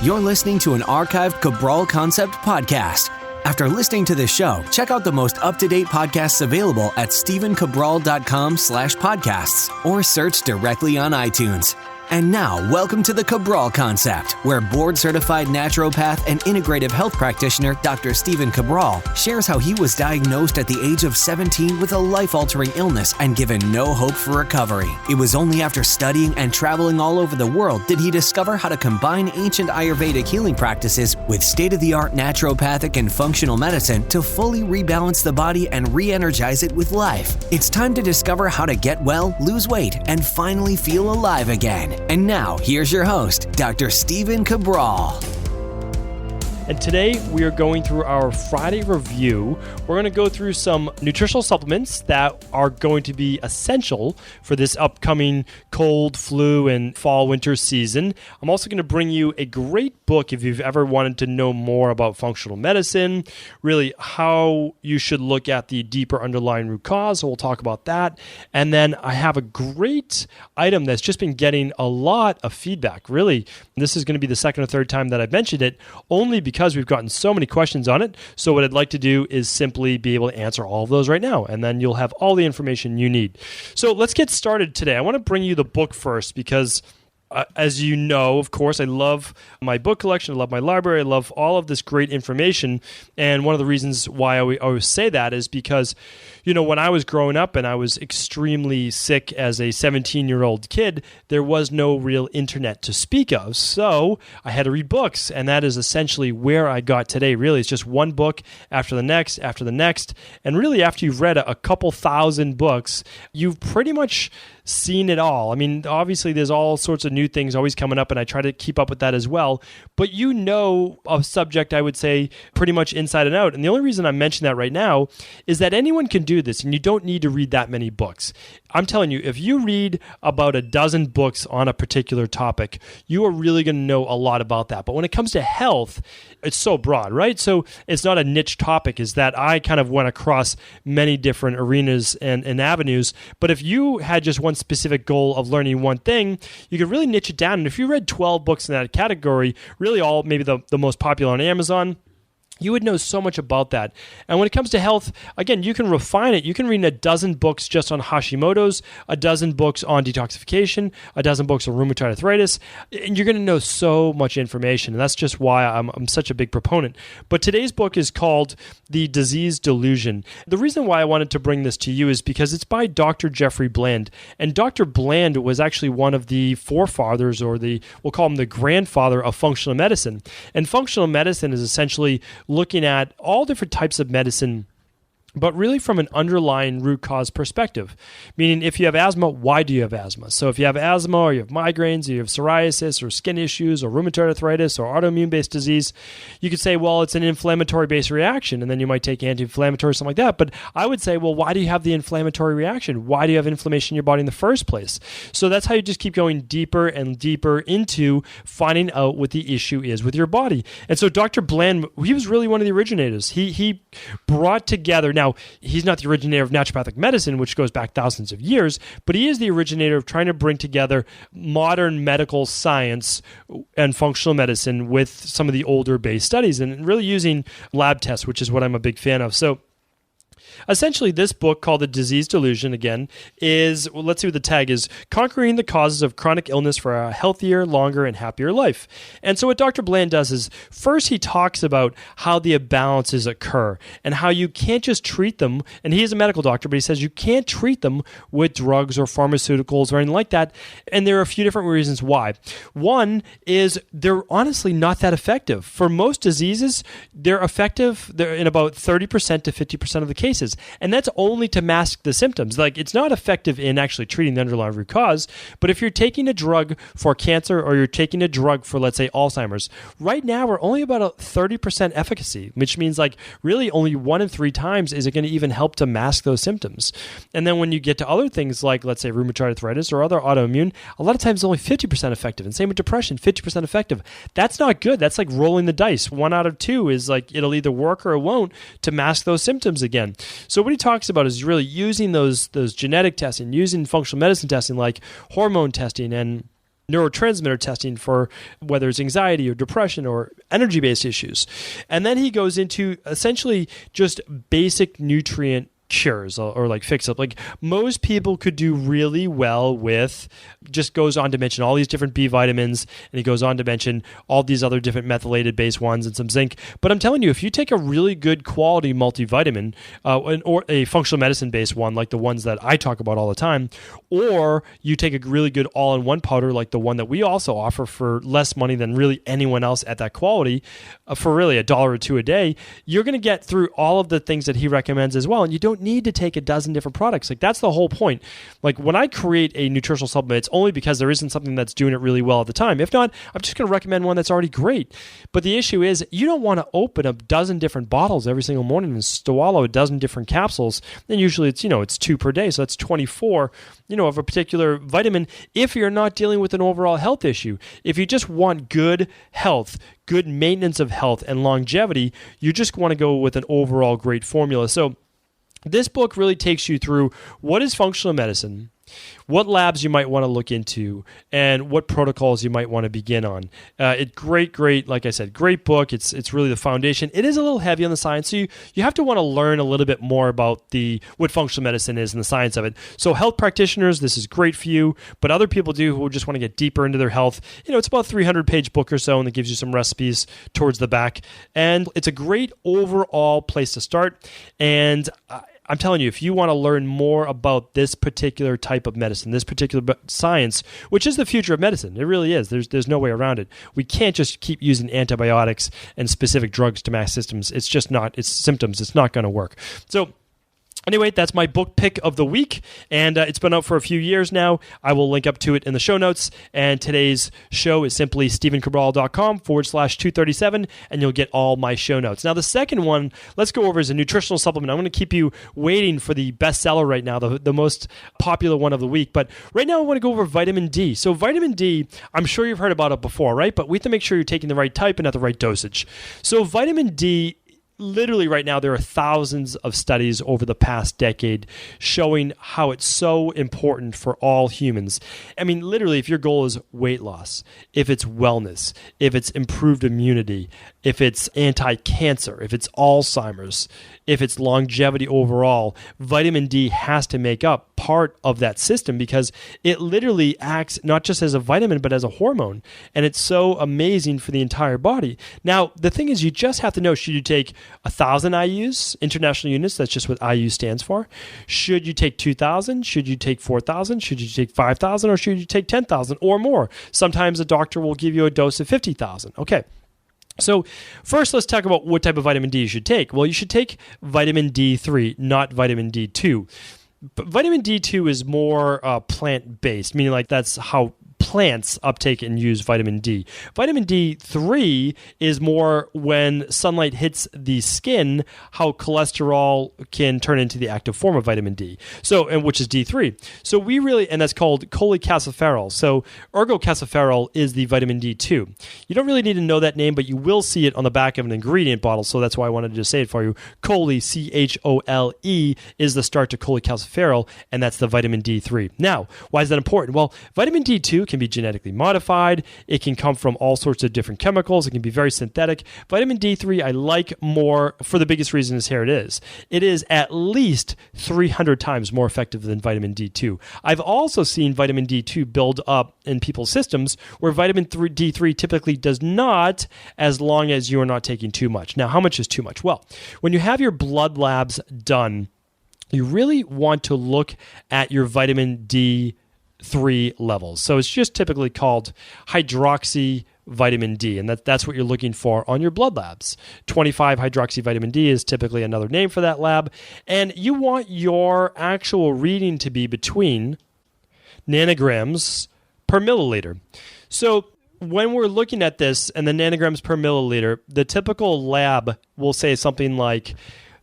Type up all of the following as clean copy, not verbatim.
You're listening to an archived Cabral Concept podcast. After listening to this show, check out the most up-to-date podcasts available at stephencabral.com/podcasts or search directly on iTunes. And now, welcome to the Cabral Concept, where board-certified naturopath and integrative health practitioner Dr. Stephen Cabral shares how he was diagnosed at the age of 17 with a life-altering illness and given no hope for recovery. It was only after studying and traveling all over the world did he discover how to combine ancient Ayurvedic healing practices with state-of-the-art naturopathic and functional medicine to fully rebalance the body and re-energize it with life. It's time to discover how to get well, lose weight, and finally feel alive again. And now, here's your host, Dr. Stephen Cabral. And today we are going through our Friday review. We're going to go through some nutritional supplements that are going to be essential for this upcoming cold, flu, and fall, winter season. I'm also going to bring you a great book if you've ever wanted to know more about functional medicine, really how you should look at the deeper underlying root cause. So we'll talk about that. And then I have a great item that's just been getting a lot of feedback. Really, this is going to be the second or third time that I've mentioned it, only because we've gotten so many questions on it. So what I'd like to do is simply be able to answer all of those right now, and then you'll have all the information you need. So let's get started today. I want to bring you the book first because as you know, of course, I love my book collection, I love my library, I love all of this great information. And one of the reasons why I always say that is because, you know, when I was growing up and I was extremely sick as a 17-year-old kid, there was no real internet to speak of. So I had to read books, and that is essentially where I got today. Really, it's just one book after the next, after the next. And really, after you've read a couple thousand books, you've pretty much seen it all. I mean, obviously, there's all sorts of new things always coming up, and I try to keep up with that as well. But you know a subject, I would say, pretty much inside and out. And the only reason I mention that right now is that anyone can do this, and you don't need to read that many books. I'm telling you, if you read about a dozen books on a particular topic, you are really going to know a lot about that. But when it comes to health, it's so broad, right? So it's not a niche topic, is that I kind of went across many different arenas and avenues. But if you had just one specific goal of learning one thing, you could really niche it down. And if you read 12 books in that category, really all maybe the most popular on Amazon, you would know so much about that. And when it comes to health, again, you can refine it. You can read a dozen books just on Hashimoto's, a dozen books on detoxification, a dozen books on rheumatoid arthritis, and you're going to know so much information. And that's just why I'm such a big proponent. But today's book is called The Disease Delusion. The reason why I wanted to bring this to you is because it's by Dr. Jeffrey Bland. And Dr. Bland was actually one of the forefathers, or we'll call him the grandfather of functional medicine. And functional medicine is essentially looking at all different types of medicine, but really from an underlying root cause perspective. Meaning, if you have asthma, why do you have asthma? So if you have asthma, or you have migraines, or you have psoriasis, or skin issues, or rheumatoid arthritis, or autoimmune-based disease, you could say, well, it's an inflammatory-based reaction, and then you might take anti-inflammatory, something like that. But I would say, well, why do you have the inflammatory reaction? Why do you have inflammation in your body in the first place? So that's how you just keep going deeper and deeper into finding out what the issue is with your body. And so Dr. Bland, he was really one of the originators. He brought together. Now, he's not the originator of naturopathic medicine, which goes back thousands of years, but he is the originator of trying to bring together modern medical science and functional medicine with some of the older base studies, and really using lab tests, which is what I'm a big fan of. So essentially, this book, called The Disease Delusion, again, is, well, let's see what the tag is, Conquering the Causes of Chronic Illness for a Healthier, Longer, and Happier Life. And so what Dr. Bland does is, first he talks about how the imbalances occur and how you can't just treat them, and he is a medical doctor, but he says you can't treat them with drugs or pharmaceuticals or anything like that, and there are a few different reasons why. One is they're honestly not that effective. For most diseases, they're effective in about 30% to 50% of the cases. And that's only to mask the symptoms. Like, it's not effective in actually treating the underlying root cause. But if you're taking a drug for cancer, or you're taking a drug for, let's say, Alzheimer's, right now we're only about a 30% efficacy, which means like really only 1 in 3 times is it going to even help to mask those symptoms. And then when you get to other things like, let's say, rheumatoid arthritis or other autoimmune, a lot of times it's only 50% effective. And same with depression, 50% effective. That's not good. That's like rolling the dice. 1 out of 2 is like it'll either work or it won't to mask those symptoms again. So what he talks about is really using those genetic testing, using functional medicine testing like hormone testing and neurotransmitter testing for whether it's anxiety or depression or energy-based issues. And then he goes into essentially just basic nutrient cures or like fix up. Like most people could do really well with, just goes on to mention all these different B vitamins, and he goes on to mention all these other different methylated based ones and some zinc. But I'm telling you, if you take a really good quality multivitamin or a functional medicine based one like the ones that I talk about all the time, or you take a really good all-in-one powder like the one that we also offer for less money than really anyone else at that quality, for really $1 or $2 a day, you're going to get through all of the things that he recommends as well. And you don't need to take a dozen different products. Like that's the whole point. Like when I create a nutritional supplement, it's only because there isn't something that's doing it really well at the time. If not, I'm just going to recommend one that's already great. But the issue is you don't want to open a dozen different bottles every single morning and swallow a dozen different capsules. And usually it's 2 per day. So that's 24, of a particular vitamin if you're not dealing with an overall health issue. If you just want good health, good maintenance of health and longevity, you just want to go with an overall great formula. So this book really takes you through what is functional medicine, what labs you might want to look into, and what protocols you might want to begin on. Great, like I said, great book. It's really the foundation. It is a little heavy on the science, so you have to want to learn a little bit more about what functional medicine is and the science of it. So health practitioners, this is great for you, but other people who just want to get deeper into their health. It's about a 300-page book or so, and it gives you some recipes towards the back. And it's a great overall place to start. And I'm telling you, if you want to learn more about this particular type of medicine, this particular science, which is the future of medicine, it really is. There's no way around it. We can't just keep using antibiotics and specific drugs to mask symptoms. It's just not. It's symptoms. It's not going to work. So anyway, that's my book pick of the week, and it's been out for a few years now. I will link up to it in the show notes, and today's show is simply stephencabral.com/237, and you'll get all my show notes. Now, the second one, let's go over, is a nutritional supplement. I'm going to keep you waiting for the bestseller right now, the most popular one of the week, but right now I want to go over vitamin D. So vitamin D, I'm sure you've heard about it before, right? But we have to make sure you're taking the right type and at the right dosage. So vitamin D, literally right now, there are thousands of studies over the past decade showing how it's so important for all humans. I mean, literally, if your goal is weight loss, if it's wellness, if it's improved immunity, if it's anti-cancer, if it's Alzheimer's, if it's longevity overall, vitamin D has to make up part of that system because it literally acts not just as a vitamin, but as a hormone. And it's so amazing for the entire body. Now, the thing is, you just have to know, should you take 1,000 IUs, international units? That's just what IU stands for. Should you take 2,000? Should you take 4,000? Should you take 5,000? Or should you take 10,000 or more? Sometimes a doctor will give you a dose of 50,000. Okay. So first, let's talk about what type of vitamin D you should take. Well, you should take vitamin D3, not vitamin D2. But vitamin D2 is more plant-based, meaning like that's how plants uptake and use vitamin D. Vitamin D3 is more when sunlight hits the skin, how cholesterol can turn into the active form of vitamin D. So, and which is D3. So we really, and that's called cholecalciferol. So ergocalciferol is the vitamin D2. You don't really need to know that name, but you will see it on the back of an ingredient bottle. So that's why I wanted to just say it for you. Chole, C-H-O-L-E, is the start to cholecalciferol, and that's the vitamin D3. Now, why is that important? Well, vitamin D2 can be genetically modified. It can come from all sorts of different chemicals. It can be very synthetic. Vitamin D3 I like more for the biggest reason is here it is. It is at least 300 times more effective than vitamin D2. I've also seen vitamin D2 build up in people's systems where vitamin D3 typically does not, as long as you are not taking too much. Now, how much is too much? Well, when you have your blood labs done, you really want to look at your vitamin D3 levels. So it's just typically called hydroxy vitamin D, and that's what you're looking for on your blood labs. 25 hydroxy vitamin D is typically another name for that lab, and you want your actual reading to be between nanograms per milliliter. So when we're looking at this and the nanograms per milliliter, the typical lab will say something like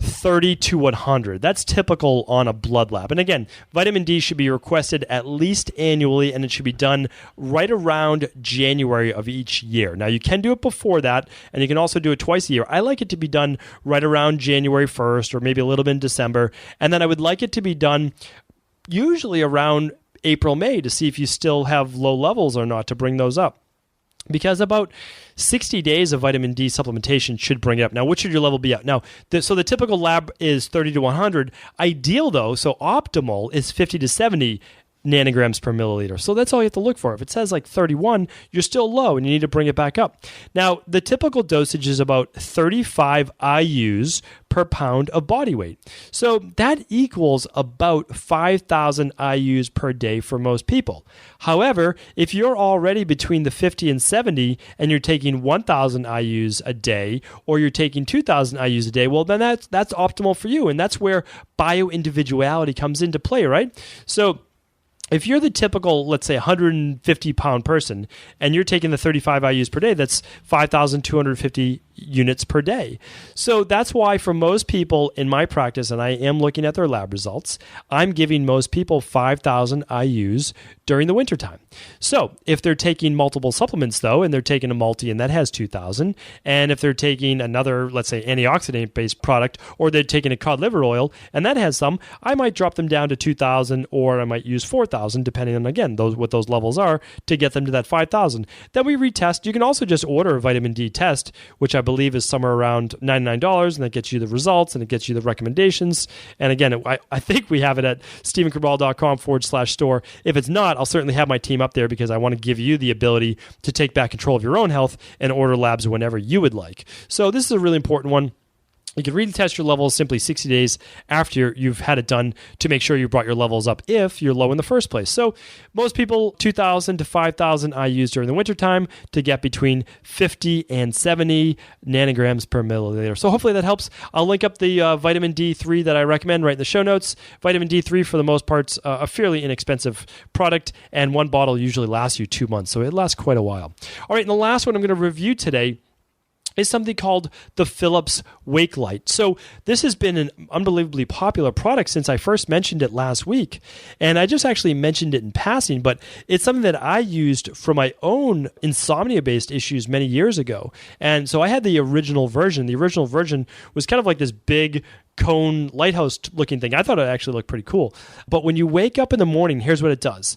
30 to 100. That's typical on a blood lab. And again, vitamin D should be requested at least annually, and it should be done right around January of each year. Now, you can do it before that, and you can also do it twice a year. I like it to be done right around January 1st or maybe a little bit in December. And then I would like it to be done usually around April, May to see if you still have low levels or not to bring those up. Because about 60 days of vitamin D supplementation should bring it up. Now, what should your level be at? Now, so the typical lab is 30 to 100. Ideal, though, so optimal is 50 to 70 nanograms per milliliter. So that's all you have to look for. If it says like 31, you're still low and you need to bring it back up. Now, the typical dosage is about 35 IUs per pound of body weight. So that equals about 5,000 IUs per day for most people. However, if you're already between the 50 and 70 and you're taking 1,000 IUs a day or you're taking 2,000 IUs a day, well, then that's optimal for you. And that's where bio-individuality comes into play, right? So if you're the typical, let's say, 150-pound person, and you're taking the 35 IUs per day, that's 5,250 units per day. So that's why for most people in my practice, and I am looking at their lab results, I'm giving most people 5,000 IUs during the wintertime. So if they're taking multiple supplements, though, and they're taking a multi and that has 2,000, and if they're taking another, let's say, antioxidant-based product, or they're taking a cod liver oil, and that has some, I might drop them down to 2,000, or I might use 4,000, depending on, again, what those levels are, to get them to that 5,000. Then we retest. You can also just order a vitamin D test, which I believe is somewhere around $99, and that gets you the results, and it gets you the recommendations. And again, I think we have it at StephenCabral.com/store. If it's not, I'll certainly have my team up there because I want to give you the ability to take back control of your own health and order labs whenever you would like. So this is a really important one. You can retest your levels simply 60 days after you've had it done to make sure you brought your levels up if you're low in the first place. So most people, 2,000 to 5,000 IUs during the wintertime to get between 50 and 70 nanograms per milliliter. So hopefully that helps. I'll link up the vitamin D3 that I recommend right in the show notes. Vitamin D3, for the most part, a fairly inexpensive product, and one bottle usually lasts you 2 months, so it lasts quite a while. All right, and the last one I'm going to review today is something called the Philips Wake Light. So this has been an unbelievably popular product since I first mentioned it last week. And I just actually mentioned it in passing, but it's something that I used for my own insomnia-based issues many years ago. And so I had the original version. The original version was kind of like this big cone lighthouse looking thing. I thought it actually looked pretty cool. But when you wake up in the morning, here's what it does.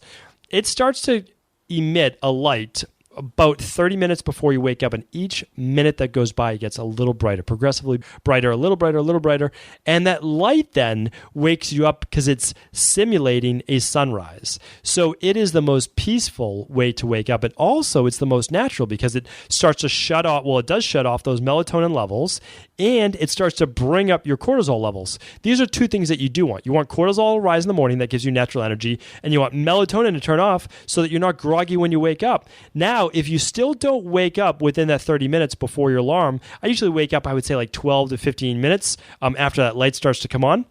It starts to emit a light about 30 minutes before you wake up, and each minute that goes by, it gets a little brighter, progressively brighter, a little brighter, a little brighter, and that light then wakes you up because it's simulating a sunrise. So it is the most peaceful way to wake up, and also it's the most natural because it starts to shut off, well, it does shut off those melatonin levels, and it starts to bring up your cortisol levels. These are two things that you do want. You want cortisol to rise in the morning, that gives you natural energy, and you want melatonin to turn off so that you're not groggy when you wake up. Now, if you still don't wake up within that 30 minutes before your alarm, I usually wake up, I would say, like 12 to 15 minutes after that light starts to come on.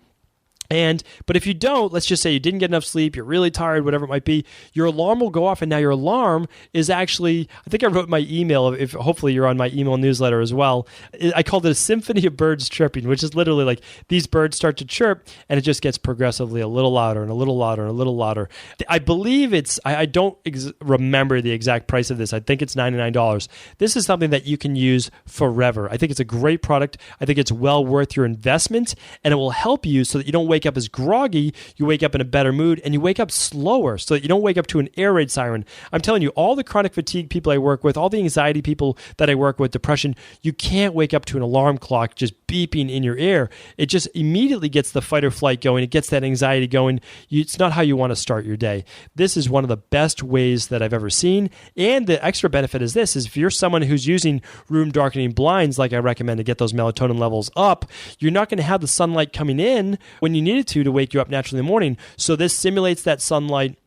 But if you don't, let's just say you didn't get enough sleep, you're really tired, whatever it might be, your alarm will go off, and now your alarm is actually, I think I wrote my email, if hopefully you're on my email newsletter as well, I called it a symphony of birds chirping, which is literally like these birds start to chirp, and it just gets progressively a little louder and a little louder and a little louder. I believe I don't remember the exact price of this. I think it's $99. This is something that you can use forever. I think it's a great product. I think it's well worth your investment, and it will help you so that you don't wake up as groggy, you wake up in a better mood, and you wake up slower so that you don't wake up to an air raid siren. I'm telling you, all the chronic fatigue people I work with, all the anxiety people that I work with, depression, you can't wake up to an alarm clock just beeping in your ear. It just immediately gets the fight or flight going. It gets that anxiety going. It's not how you want to start your day. This is one of the best ways that I've ever seen. And the extra benefit is this, is if you're someone who's using room darkening blinds, like I recommend to get those melatonin levels up, you're not going to have the sunlight coming in when you need it to wake you up naturally in the morning. So this simulates that sunlight.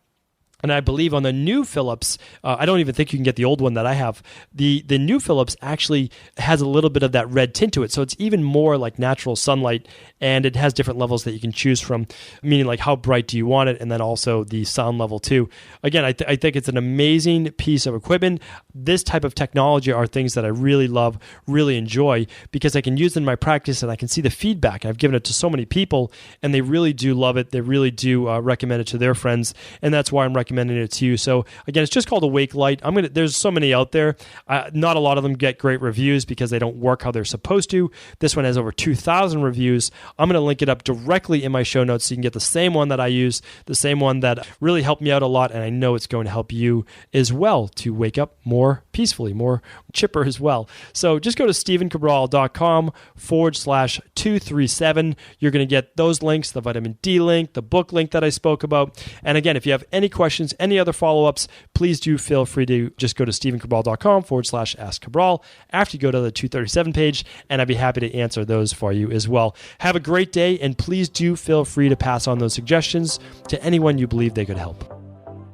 And I believe on the new Philips, I don't even think you can get the old one that I have. The new Philips actually has a little bit of that red tint to it. So it's even more like natural sunlight, and it has different levels that you can choose from, meaning like how bright do you want it, and then also the sound level too. Again, I think it's an amazing piece of equipment. This type of technology are things that I really love, really enjoy, because I can use it in my practice and I can see the feedback. I've given it to so many people, and they really do love it. They really do recommend it to their friends, and that's why I'm recommending recommending it to you. So again, it's just called Awake Light. There's so many out there. Not a lot of them get great reviews because they don't work how they're supposed to. This one has over 2,000 reviews. I'm going to link it up directly in my show notes so you can get the same one that I use, the same one that really helped me out a lot, and I know it's going to help you as well to wake up more peacefully, more chipper as well. So just go to StephenCabral.com/237. You're going to get those links, the vitamin D link, the book link that I spoke about. And again, if you have any questions, any other follow-ups, please do feel free to just go to StephenCabral.com/askCabral after you go to the 237 page, and I'd be happy to answer those for you as well. Have a great day, and please do feel free to pass on those suggestions to anyone you believe they could help.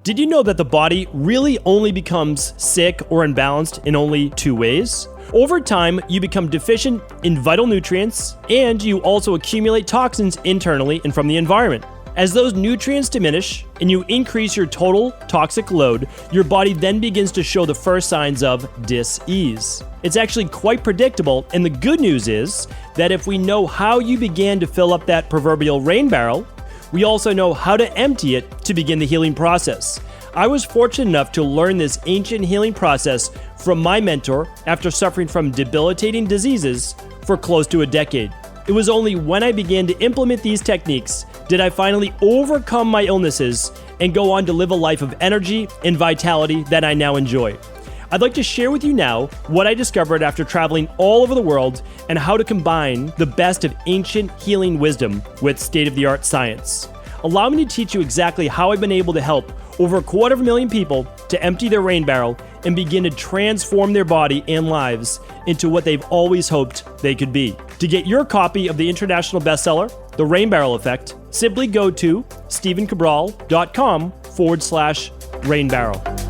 Did you know that the body really only becomes sick or unbalanced in only 2 ways? Over time, you become deficient in vital nutrients, and you also accumulate toxins internally and from the environment. As those nutrients diminish and you increase your total toxic load, your body then begins to show the first signs of dis-ease. It's actually quite predictable, and the good news is that if we know how you began to fill up that proverbial rain barrel, we also know how to empty it to begin the healing process. I was fortunate enough to learn this ancient healing process from my mentor after suffering from debilitating diseases for close to a decade. It was only when I began to implement these techniques did I finally overcome my illnesses and go on to live a life of energy and vitality that I now enjoy. I'd like to share with you now what I discovered after traveling all over the world and how to combine the best of ancient healing wisdom with state-of-the-art science. Allow me to teach you exactly how I've been able to help over 250,000 people to empty their rain barrel and begin to transform their body and lives into what they've always hoped they could be. To get your copy of the international bestseller, The Rain Barrel Effect, simply go to StephenCabral.com/rainbarrel.